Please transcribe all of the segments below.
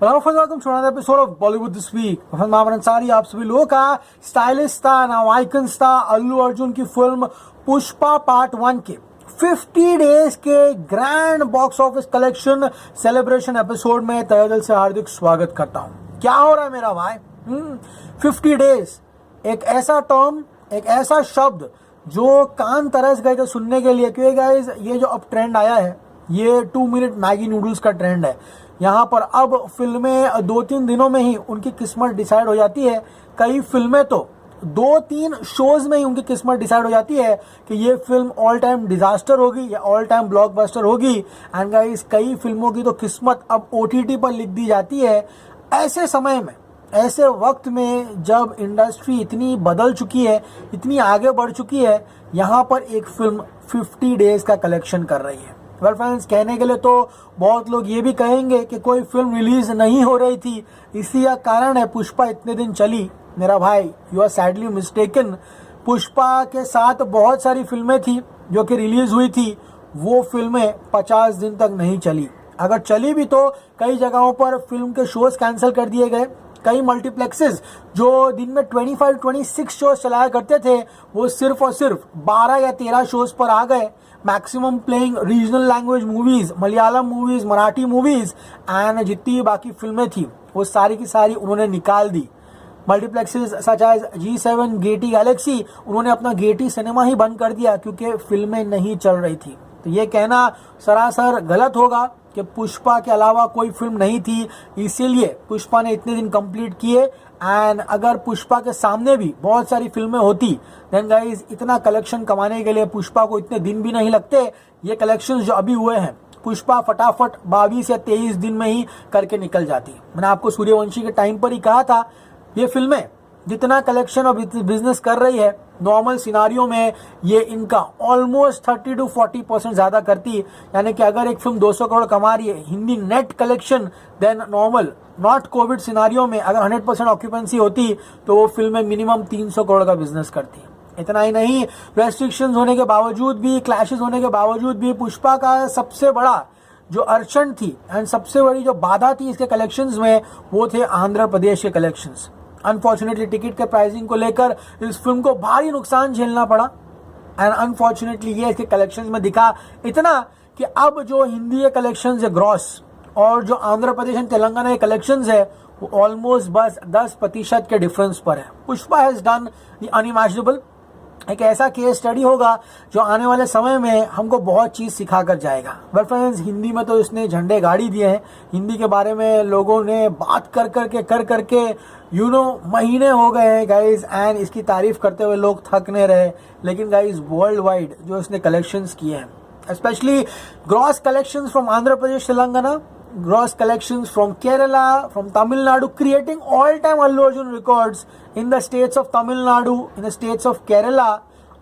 Episode of Bollywood this week. Mohammad Ansari आप सभी लोगों का स्टाइलिश था नाउ आइकन था अल्लू अर्जुन की फिल्म पुष्पा पार्ट 1 के 50 डेज के grand box office collection celebration episode में तहे दिल से हार्दिक स्वागत करता हूं। क्या हो रहा है मेरा भाई? 50 डेज एक ऐसा टर्म, एक ऐसा शब्द जो कान तरस गए थे सुनने के लिए, क्योंकि गाइस ये जो अब ट्रेंड आया है ये 2 मिनट मैगी नूडल्स का ट्रेंड है। यहाँ पर अब फिल्में 2-3 दिनों में ही उनकी किस्मत डिसाइड हो जाती है। कई फिल्में तो 2-3 शोज में ही उनकी किस्मत डिसाइड हो जाती है कि ये फिल्म ऑल टाइम डिजास्टर होगी या ऑल टाइम ब्लॉकबस्टर होगी। एंड गाइस कई फिल्मों की तो किस्मत अब OTT पर लिख दी जाती है। ऐसे समय में, ऐसे वक्त में जब इंडस्ट्री इतनी बदल चुकी है, इतनी आगे बढ़ चुकी है, यहाँ पर एक फिल्म 50 डेज का कलेक्शन कर रही है। वेल फ्रेंड्स, कहने के लिए तो बहुत लोग ये भी कहेंगे कि कोई फिल्म रिलीज नहीं हो रही थी, इसी का कारण है पुष्पा इतने दिन चली। मेरा भाई, you are sadly mistaken. Pushpa के साथ बहुत सारी फिल्में थी जो कि रिलीज हुई थी, वो फिल्में 50 दिन तक नहीं चली। अगर चली भी तो कई जगहों पर फिल्म के शोज कैंसिल कर दिए गए। कई मल्टीप्लेक्सेस जो दिन में 25-26 शोज चलाया करते थे, वो सिर्फ और सिर्फ 12 या 13 शोज पर आ गए। Maximum playing regional language movies, Malayalam movies, Marathi movies and जितनी बाकी फिल्में थी वो सारी की सारी उन्होंने निकाल दी। Multiplexes such as G7, Gaiety Galaxy, उन्होंने अपना गेटी सिनेमा ही बंद कर दिया क्योंकि फिल्में नहीं चल रही थी। तो ये कहना सरासर गलत होगा कि पुष्पा के अलावा कोई फिल्म नहीं थी, इसीलिए पुष्पा ने इतने दिन कंप्लीट किए। एंड अगर पुष्पा के सामने भी बहुत सारी फिल्में होती देन गाइस इतना कलेक्शन कमाने के लिए पुष्पा को इतने दिन भी नहीं लगते। ये कलेक्शंस जो अभी हुए हैं, पुष्पा फटाफट 22 या 23 दिन में ही करके निकल जाती। मैंने आपको सूर्यवंशी के टाइम पर ही कहा था, ये फिल्में जितना कलेक्शन और बिजनेस कर रही है, नॉर्मल सिनारियों में ये इनका ऑलमोस्ट 30 to 40% ज्यादा करती। यानी कि अगर एक फिल्म 200 करोड़ कमा रही है Hindi net collection, then normal not COVID सिनारियों में अगर 100% ऑक्यूपेंसी होती तो वो फिल्में मिनिमम 300 करोड़ का बिजनेस करती। इतना ही नहीं, रेस्ट्रिक्शंस होने के बावजूद भी, क्लैशेस होने के बावजूद भी पुष्पा का सबसे बड़ा जो अड़चन थी एंड सबसे बड़ी जो बाधा थी इसके कलेक्शंस में, वो थे आंध्र प्रदेश के कलेक्शंस। अनफॉर्चुनेटली टिकट के प्राइसिंग को लेकर इस फिल्म को भारी नुकसान झेलना पड़ा एंड अनफॉर्चुनेटली ये इसके कलेक्शंस में दिखा। इतना कि अब जो हिंदी के कलेक्शंस है ग्रॉस और जो आंध्र प्रदेश एंड तेलंगाना के कलेक्शंस है वो ऑलमोस्ट बस 10% के डिफरेंस पर है। Pushpa has done the unimaginable. एक ऐसा केस स्टडी होगा जो आने वाले समय में हमको बहुत चीज सिखा कर जाएगा। वेल फ्रेंड्स, हिंदी में तो इसने झंडे गाड़ी दिए हैं। हिंदी के बारे में लोगों ने बात कर करके महीने हो गए हैं गाइज, एंड इसकी तारीफ करते हुए लोग थक नहीं रहे। लेकिन गाइज वर्ल्ड वाइड जो इसने कलेक्शंस किए हैं, especially gross collections from Andhra Pradesh, Telangana, gross collections from Kerala, from Tamil Nadu, creating all-time Allu Arjun records in the states of Tamil Nadu, in the states of Kerala.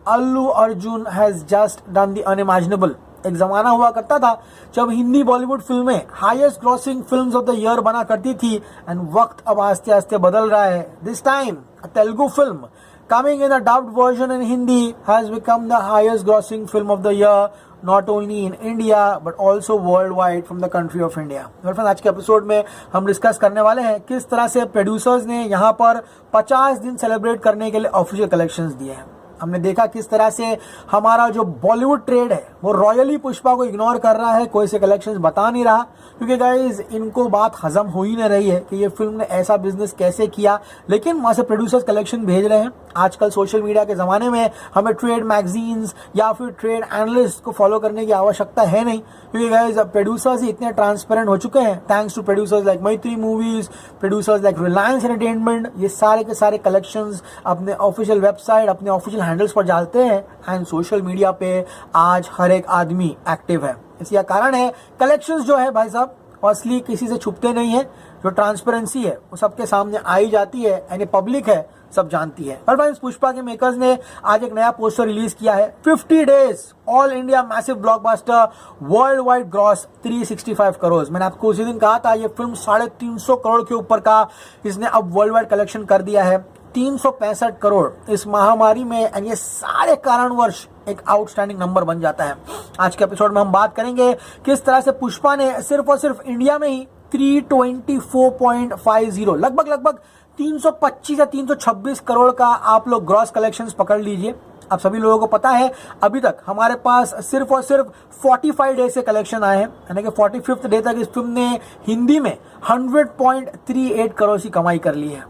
Allu Arjun has just done the unimaginable. एक जमाना हुआ करता था जब हिंदी बॉलीवुड फिल्में highest grossing films of the year बना करती थी, एंड वक्त अब आस्ते आस्ते बदल रहा है। This time Telugu film coming in a dubbed version in Hindi has become the highest grossing film of the year, not only in India but also worldwide from the country of India. well friends, आज के episode में हम discuss करने वाले हैं किस तरह से प्रोड्यूसर्स ने यहाँ पर 50 दिन सेलिब्रेट करने के लिए ऑफिशियल कलेक्शंस दिए हैं। हमने देखा किस तरह से हमारा जो बॉलीवुड ट्रेड है वो रॉयली पुष्पा को इग्नोर कर रहा है, कोई से कलेक्शंस बता नहीं रहा, क्योंकि गाइज इनको बात हजम हो ही नहीं रही है कि ये फिल्म ने ऐसा बिजनेस कैसे किया। लेकिन वहां से प्रोड्यूसर्स कलेक्शन भेज रहे हैं। आजकल सोशल मीडिया के जमाने में हमें ट्रेड मैगजीन्स या फिर ट्रेड एनालिस्ट को फॉलो करने की आवश्यकता है नहीं, क्योंकि गाइज प्रोड्यूसर्स ही इतने ट्रांसपेरेंट हो चुके हैं थैंक्स टू प्रोड्यूसर्स लाइक मैत्री movies, producers like Reliance entertainment. ये सारे के सारे कलेक्शंस अपने ऑफिशियल वेबसाइट, अपने ऑफिशियल हैंडल्स पर डालते हैं एंड सोशल मीडिया पे आज हर एक आदमी एक्टिव है। इसी का कारण है कलेक्शंस जो है भाई साहब असली किसी से छुपते नहीं है। जो ट्रांसपेरेंसी है वो सबके सामने आई जाती है एंड पब्लिक है, सब जानती है। और भाई पुष्पा के मेकर्स ने आज एक नया पोस्टर रिलीज किया है। 50 days all India massive blockbuster, world wide gross 365 crore. मैंने आपको उसी दिन कहा था ये फिल्म 350 करोड़ के ऊपर का इसने अब वर्ल्ड वाइड कलेक्शन कर दिया है। 365 करोड़ इस महामारी में, एंड ये सारे कारणवश एक आउटस्टैंडिंग नंबर बन जाता है। आज के एपिसोड में हम बात करेंगे किस तरह से पुष्पा ने सिर्फ और सिर्फ इंडिया में ही 324.50, लगभग 325 या 326 करोड़ का आप लोग ग्रॉस कलेक्शंस पकड़ लीजिए। आप सभी लोगों को पता है अभी तक हमारे पास सिर्फ और सिर्फ 45 डे से कलेक्शन आए हैं, यानी कि 45th डे तक इस फिल्म ने हिंदी में 100.38 करोड़ की कमाई कर ली है।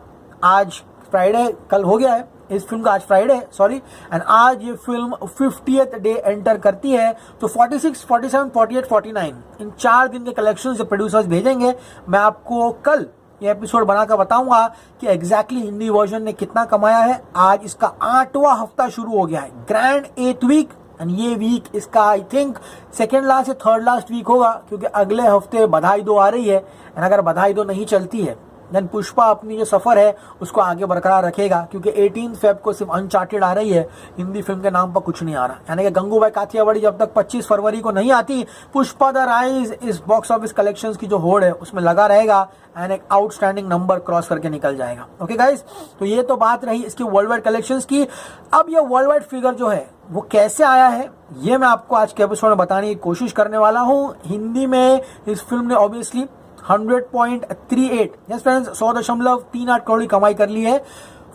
आज फ्राइडे, कल हो गया है इस फिल्म का, आज फ्राइडे सॉरी, एंड आज ये फिल्म 50th डे एंटर करती है। तो 46, 47, 48, 49 इन 4 दिन के कलेक्शन जो प्रोड्यूसर्स भेजेंगे, मैं आपको कल ये एपिसोड बनाकर बताऊंगा कि एग्जैक्टली हिंदी वर्जन ने कितना कमाया है। आज इसका 8वां हफ्ता शुरू हो गया है, ग्रैंड 8th वीक, एंड ये वीक इसका आई थिंक सेकेंड लास्ट या थर्ड लास्ट वीक होगा, क्योंकि अगले हफ्ते बधाई दो आ रही है। एंड अगर बधाई दो नहीं चलती है देन पुष्पा अपनी जो सफर है उसको आगे बरकरार रखेगा, क्योंकि 18 फेब को सिर्फ अनचार्टेड आ रही है, हिंदी फिल्म के नाम पर कुछ नहीं आ रहा। यानी कि गंगूबाई काठियावाड़ी जब तक 25 फरवरी को नहीं आती, पुष्पा द राइज इस बॉक्स ऑफिस कलेक्शंस की जो होड़ है उसमें लगा रहेगा एंड एक आउटस्टैंडिंग नंबर क्रॉस करके निकल जाएगा। ओके गाइस, तो ये तो बात रही इसकी वर्ल्ड वाइड कलेक्शंस की। अब ये वर्ल्ड वाइड फिगर जो है वो कैसे आया है, ये मैं आपको आज के एपिसोड में बताने की कोशिश करने वाला हूँ। हिंदी में इस फिल्म ने ऑब्वियसली 100.38 यस फ्रेंड्स 100.38 करोड़ की कमाई कर ली है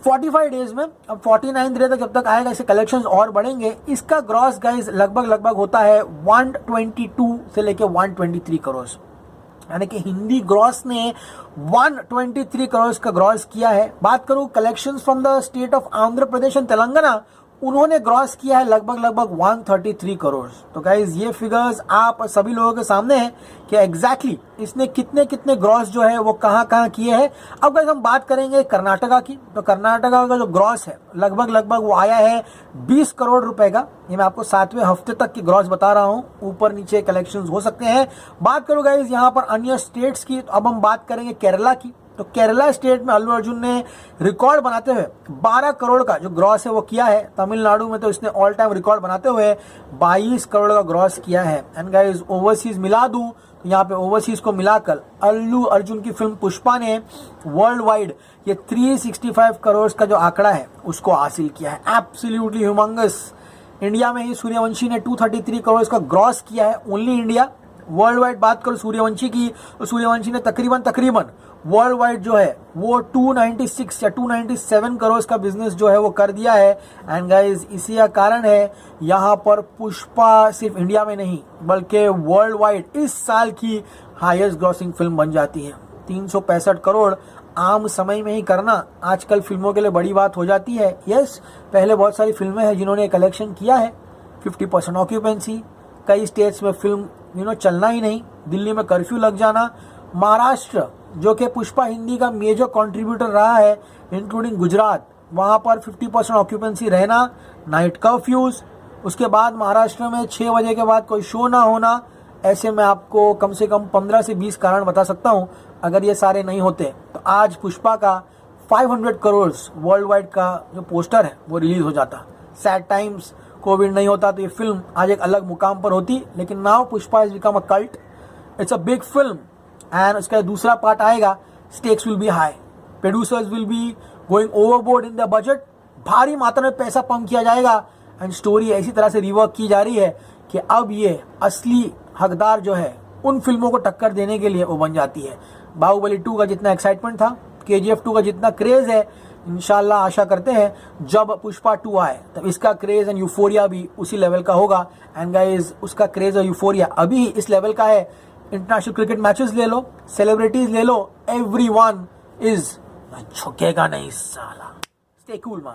45 डेज में। अब 49 डे तक जब तक आएगा इसके कलेक्शंस और बढ़ेंगे। इसका ग्रॉस गाइस लगभग होता है 122 से लेके 123 करोड़, यानी कि हिंदी ग्रॉस ने 123 करोड़ का ग्रॉस किया है। बात करूं collections from the state of Andhra Pradesh and Telangana, उन्होंने ग्रॉस किया है लगभग 133 करोड़। तो गाइज ये फिगर्स आप सभी लोगों के सामने हैं कि एग्जैक्टली इसने कितने ग्रॉस जो है वो कहाँ किए हैं। अब गाइज हम बात करेंगे कर्नाटका की, तो कर्नाटका का जो ग्रॉस है लगभग वो आया है 20 करोड़ रुपए का। ये मैं आपको 7वें हफ्ते तक की ग्रॉस बता रहा हूँ, ऊपर नीचे कलेक्शंस हो सकते हैं। बात करूँ गाइज यहाँ पर अन्य स्टेट्स की, तो अब हम बात करेंगे केरला की। तो केरला स्टेट में अल्लू अर्जुन ने रिकॉर्ड बनाते हुए 12 करोड़ का जो ग्रॉस है वो किया है। तमिलनाडु में तो इसने ऑल टाइम रिकॉर्ड बनाते हुए 22 करोड़ का ग्रॉस किया है। एंड गाइस ओवरसीज मिला दूं तो यहाँ पे ओवरसीज को मिलाकर अल्लू अर्जुन की फिल्म पुष्पा ने वर्ल्ड वाइड ये 365 करोड़ का जो आंकड़ा है उसको हासिल किया है। Absolutely humongous. इंडिया में ही सूर्यवंशी ने 233 करोड़ का ग्रॉस किया है, ओनली इंडिया। वर्ल्ड वाइड बात करो सूर्यवंशी की, तो सूर्यवंशी ने तकरीबन वर्ल्ड वाइड जो है वो 296 या 297 करोड़ का बिजनेस जो है वो कर दिया है। एंड गाइज इसी का कारण है यहाँ पर पुष्पा सिर्फ इंडिया में नहीं बल्कि वर्ल्ड वाइड इस साल की हाईएस्ट ग्रॉसिंग फिल्म बन जाती है। 365 करोड़ आम समय में ही करना आजकल फिल्मों के लिए बड़ी बात हो जाती है। यस, पहले बहुत सारी फिल्में हैं जिन्होंने कलेक्शन किया है 50% ऑक्यूपेंसी, कई स्टेट्स में फिल्म चलना ही नहीं, दिल्ली में कर्फ्यू लग जाना, महाराष्ट्र जो कि पुष्पा हिंदी का मेजर कंट्रीब्यूटर रहा है इंक्लूडिंग गुजरात, वहाँ पर 50% ऑक्यूपेंसी रहना, नाइट कर्फ्यूज, उसके बाद महाराष्ट्र में 6 बजे के बाद कोई शो ना होना। ऐसे में आपको कम से कम 15 से 20 कारण बता सकता हूँ। अगर ये सारे नहीं होते तो आज पुष्पा का 500 करोड़ वर्ल्ड वाइड का जो पोस्टर है वो रिलीज हो जाता। सैड टाइम्स, कोविड नहीं होता तो ये फिल्म आज एक अलग मुकाम पर होती। लेकिन now Pushpa is become a cult, it's a big film and उसका दूसरा पार्ट आएगा, stakes will be high, producers will be going overboard in the budget, भारी मात्रा में पैसा पंप किया जाएगा एंड स्टोरी ऐसी तरह से रिवर्क की जा रही है कि अब ये असली हकदार जो है उन फिल्मों को टक्कर देने के लिए वो बन जाती है। बाहुबली 2 का जितना एक्साइटमेंट था, KGF 2 का जितना क्रेज है, इंशाल्लाह आशा करते हैं जब पुष्पा 2 आए तब इसका क्रेज एंड यूफोरिया भी उसी लेवल का होगा। एंड गाइज उसका क्रेज और यूफोरिया अभी इस लेवल का है, इंटरनेशनल क्रिकेट मैचेस ले लो, सेलिब्रिटीज ले लो, एवरीवन इज झुकेगा नहीं साला। Stay cool man.